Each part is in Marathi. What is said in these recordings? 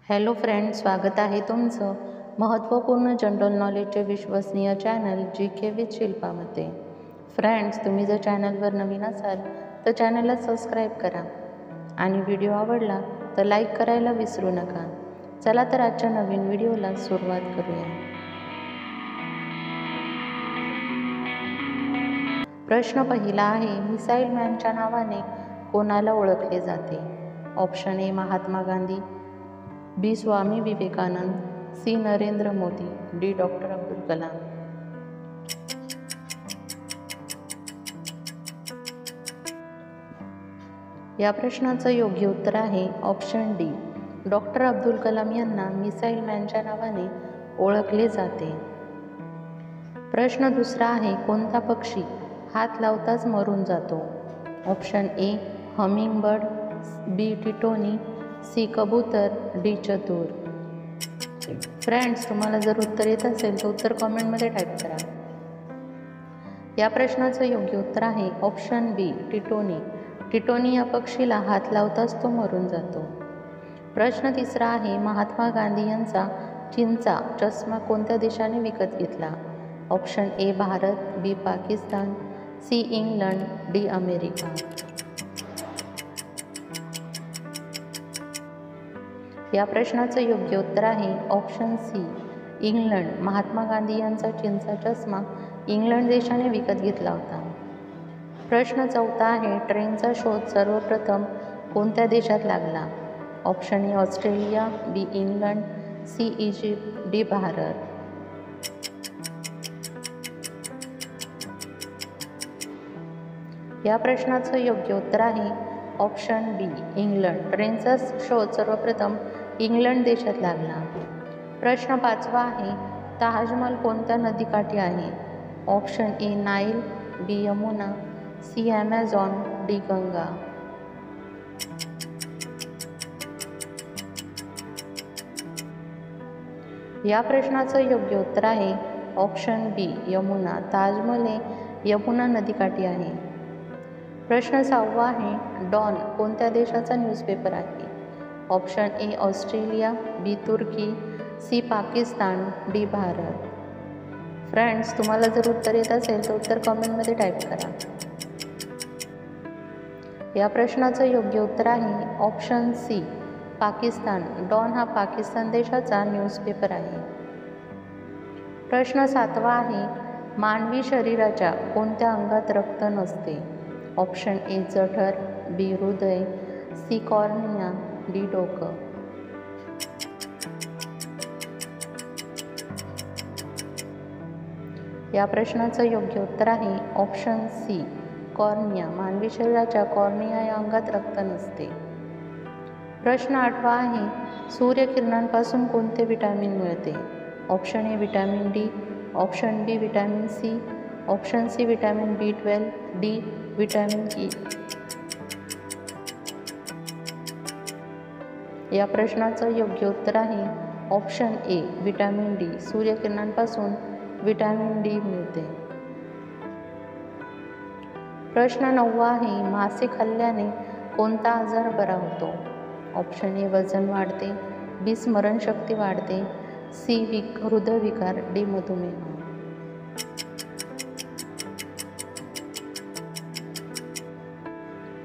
हॅलो फ्रेंड्स, स्वागत आहे तुमचं महत्त्वपूर्ण जनरल नॉलेजचे विश्वसनीय चॅनल GK विथ शिल्पामध्ये। फ्रेंड्स, तुम्ही जर चॅनलवर नवीन असाल तर चॅनलला सबस्क्राईब करा आणि व्हिडिओ आवडला तर लाईक करायला विसरू नका। चला तर आजच्या नवीन व्हिडिओला सुरुवात करूया। प्रश्न पहिला आहे, मिसाईल मॅनच्या नावाने कोणाला ओळखले जाते? Option A Mahatma Gandhi, B Swami Vivekananda, C Narendra Modi, D doctor Abdul Kalam. या प्रश्नाचं योग्य उत्तर आहे option D, doctor Abdul Kalam यांना मिसाईल मॅनच्या नावाने ओळखले जाते। प्रश्न दुसरा आहे, कोणता पक्षी हात लावताच मरून जातो? Option A hummingbird, B टिटोनी, सी कबूतर, डी चतुर। फ्रेंड्स, तुम्हाला जर उत्तर येत असेल तर उत्तर कॉमेंटमध्ये टाईप करा। या प्रश्नाचं योग्य उत्तर आहे ऑप्शन बी टिटोनी। टिटोनी या पक्षीला हात लावताच तो मरून जातो। प्रश्न तिसरा आहे, महात्मा गांधी यांचा चीनचा चष्मा कोणत्या देशाने विकत घेतला? Option A Bharat, B Pakistan, C England, D America. या प्रश्नाचं योग्य उत्तर आहे option C England. Mahatma Gandhi यांचा चीनचा चष्मा इंग्लंड देशाने विकत घेतला होता। प्रश्न चौथा आहे, ट्रेनचा शोध सर्वप्रथम कोणत्या देशात लागला? Option A Australia, B England, C Egypt, D Bharat. या प्रश्नाचं योग्य उत्तर आहे ऑप्शन बी इंग्लंड। ट्रेनचा शोध सर्वप्रथम इंग्लंड देशात लागला। प्रश्न पाचवा आहे, ताजमहल कोणत्या नदीकाठी आहे? Option A Nile, B Yamuna, C Amazon, D Ganga. या प्रश्नाचं योग्य उत्तर आहे ऑप्शन बी यमुना। ताजमहल हे यमुना नदीकाठी आहे। प्रश्न सहावा आहे, डॉन कोणत्या देशाचा न्यूजपेपर आहे? ऑप्शन ए ऑस्ट्रेलिया, बी तुर्की, C Pakistan, D Bharat. Friends, तुम्हाला जर उत्तर येत असेल तर उत्तर कॉमेंटमध्ये टाईप करा। या प्रश्नाचं योग्य उत्तर आहे ऑप्शन सी पाकिस्तान। डॉन हा पाकिस्तान देशाचा न्यूजपेपर आहे। प्रश्न सातवा आहे, मानवी शरीराच्या कोणत्या अंगात रक्त नसते? ऑप्शन ए जठर, बी हृदय, सी कॉर्निया, डी डोकं। या प्रश्नाचं योग्य उत्तर आहे ऑप्शन सी कॉर्निया। मानवी शरीराच्या कॉर्निया या अंगात रक्त नसते। प्रश्न आठवा आहे, सूर्यकिरणांपासून कोणते विटॅमिन मिळते? Option A vitamin D, option B vitamin C, option C vitamin B12, D vitamin E. या प्रश्नाचं योग्य उत्तर आहे ऑप्शन ए विटॅमिन डी। सूर्यकिरणांपासून विटॅमिन डी मिळते। प्रश्न नववा आहे, मासे खाल्ल्याने कोणता आजार बरा होतो? ऑप्शन ए वजन वाढते, बी स्मरणशक्ती वाढते, सी हृदयविकार, डी मधुमेह।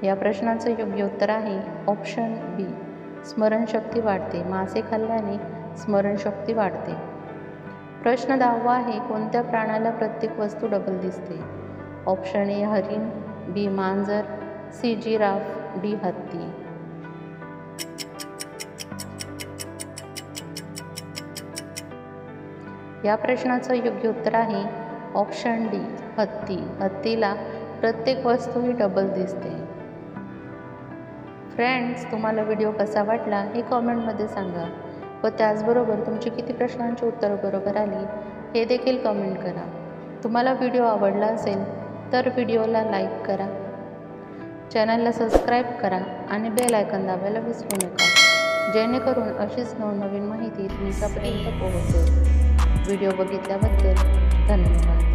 या प्रश्नाचं योग्य उत्तर आहे ऑप्शन बी स्मरणशक्ती वाढते। मासे खाल्ल्याने स्मरणशक्ती वाढते। प्रश्न 10वा आहे, कोणत्या प्राण्याला प्रत्येक वस्तू डबल दिसते? ऑप्शन ए हरिण, बी मांजर, सी जिराफ, डी हत्ती। या प्रश्नाचं योग्य उत्तर आहे ऑप्शन डी हत्ती। हत्तीला प्रत्येक वस्तू ही डबल दिसते। फ्रेंड्स, तुम्हाला व्हिडिओ कसा वाटला हे कॉमेंटमध्ये सांगा व त्याचबरोबर तुमची किती प्रश्नांची उत्तरं बरोबर आली हे देखील कमेंट करा। तुम्हाला व्हिडिओ आवडला असेल तर व्हिडिओला लाईक करा, चॅनलला सबस्क्राईब करा आणि बेल आयकॉन दाबायला विसरू नका, जेणेकरून अशीच नवनवीन माहिती तुमच्यापर्यंत पोहोचेल। व्हिडिओ बघितल्याबद्दल धन्यवाद।